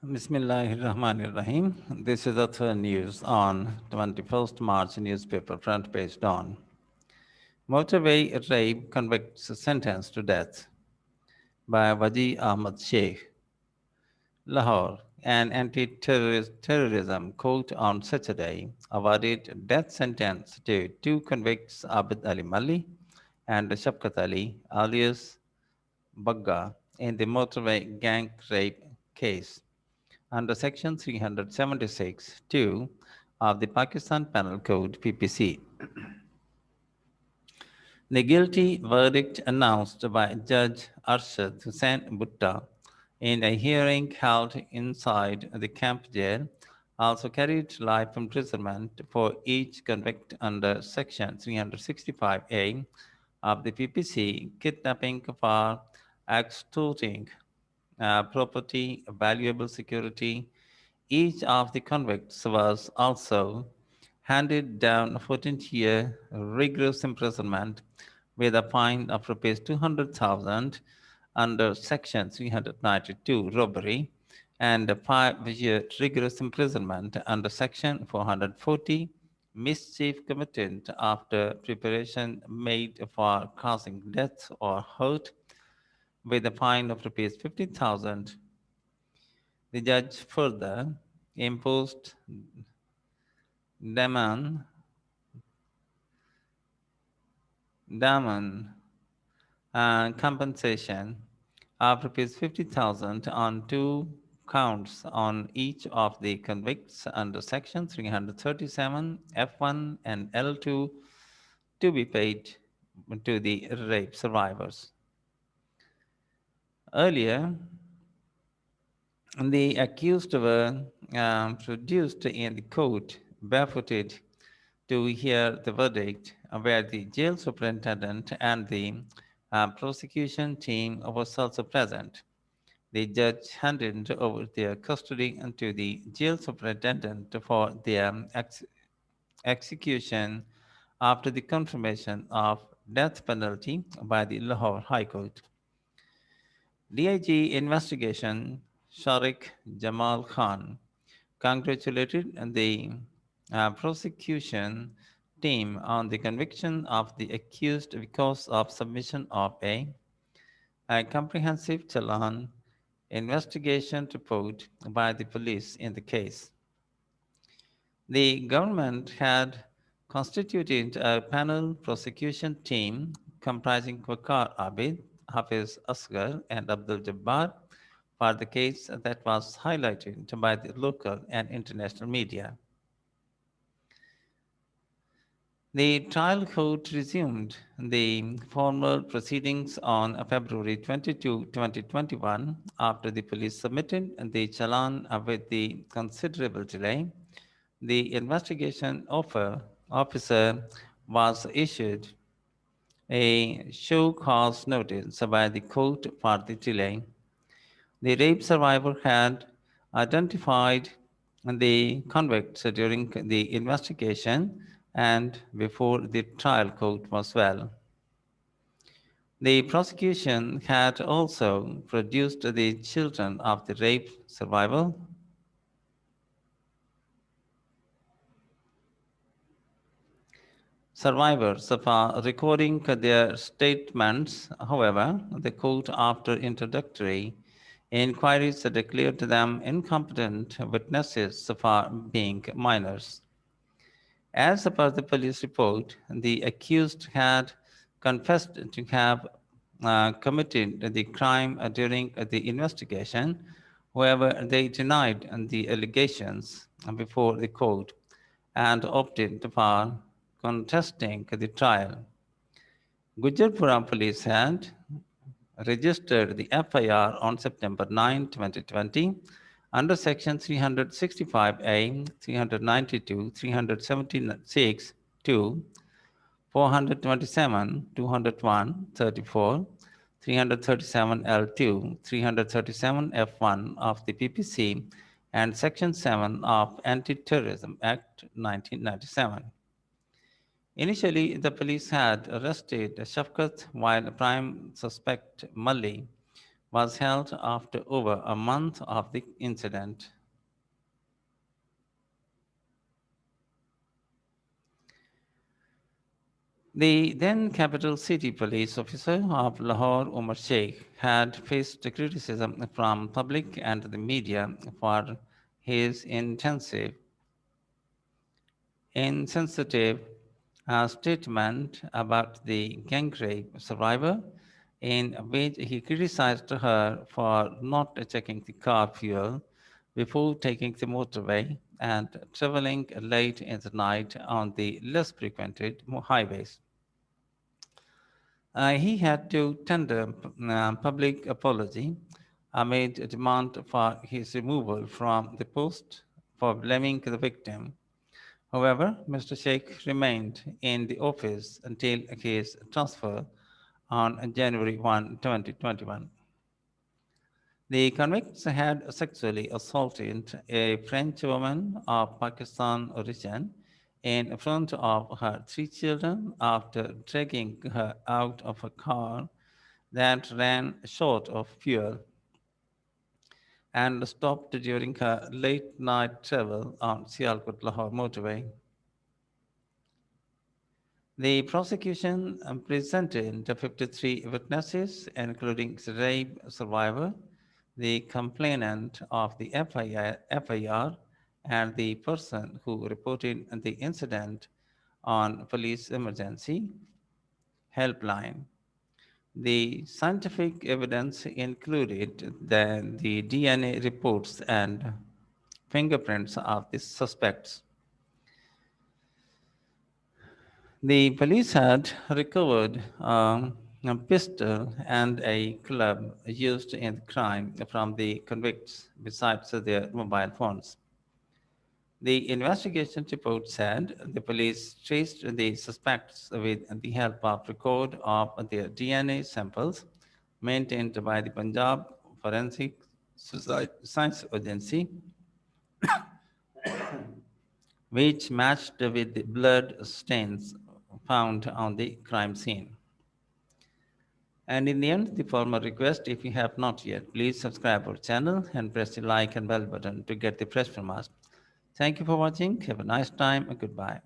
Bismillahirrahmanirrahim. This is the third news on 21st March newspaper front page dawn. Motorway rape convicts sentenced to death by Waji Ahmad Sheikh. Lahore, an anti-terrorism court on Saturday awarded death sentence to two convicts Abid Ali Mali and Shafkat Ali alias Bagga in the motorway gang rape case under Section 376(2) of the Pakistan Penal Code. The guilty verdict announced by Judge Arshad Hussain Butta in a hearing held inside the camp jail also carried life imprisonment for each convict under Section 365A of the PPC, kidnapping for extorting property, valuable security. Each of the convicts was also handed down a 14-year rigorous imprisonment with a fine of rupees 200,000 under Section 392 robbery and a 5-year rigorous imprisonment under Section 440 mischief committed after preparation made for causing death or hurt with a fine of rupees 50,000. The judge further imposed Daman, Daman compensation of rupees 50,000 on two counts on each of the convicts under Section 337 F1 and L2 to be paid to the rape survivors. Earlier, the accused were produced in the court barefooted to hear the verdict, where the jail superintendent and the prosecution team was also present. The judge handed over their custody to the jail superintendent for their execution after the confirmation of death penalty by the Lahore High Court. DIG investigation Sharik Jamal Khan congratulated the prosecution team on the conviction of the accused because of submission of a comprehensive Challan investigation report by the police in the case. The government had constituted a panel prosecution team comprising Waqar Abid, Hafiz Asghar, and Abdul Jabbar for the case that was highlighted by the local and international media. The trial court resumed the formal proceedings on February 22, 2021, after the police submitted the challan with the considerable delay. The investigation officer was issued a show cause notice by the court for the delay. The rape survivor had identified the convicts during the investigation and before the trial court was well. The prosecution had also produced the children of the rape survivors for recording their statements. However, the court, after introductory inquiries, declared them incompetent witnesses for being minors. As per the police report, the accused had confessed to have committed the crime during the investigation. However, they denied the allegations before the court and opted for contesting the trial. Gujarpura police had registered the FIR on September 9, 2020, under Section 365A, 392, 376, 2, 427, 201, 34, 337 L2, 337 F1 of the PPC, and Section 7 of Anti-Terrorism Act 1997. Initially, the police had arrested Shafkat while prime suspect Mali was held after over a month of the incident. The then capital city police officer of Lahore, Umar Sheikh, had faced criticism from public and the media for his insensitive statement about the gang rape survivor, in which he criticized her for not checking the car fuel before taking the motorway and traveling late in the night on the less frequented highways. He had to tender public apology amid a demand for his removal from the post for blaming the victim. However, Mr. Sheikh remained in the office until his transfer on January 1, 2021. The convicts had sexually assaulted a French woman of Pakistan origin in front of her three children after dragging her out of a car that ran short of fuel and stopped during her late night travel on Sialkot Lahore motorway. The prosecution presented the 53 witnesses, including the rape survivor, the complainant of the FIR, and the person who reported the incident on police emergency helpline. The scientific evidence included the DNA reports and fingerprints of the suspects. The police had recovered a pistol and a club used in the crime from the convicts, besides their mobile phones. The investigation report said the police traced the suspects with the help of record of their DNA samples maintained by the Punjab Forensic Science Agency, which matched with the blood stains found on the crime scene. And in the end, the formal request, if you have not yet, please subscribe our channel and press the like and bell button to get the fresh from us. Thank you for watching. Have a nice time and goodbye.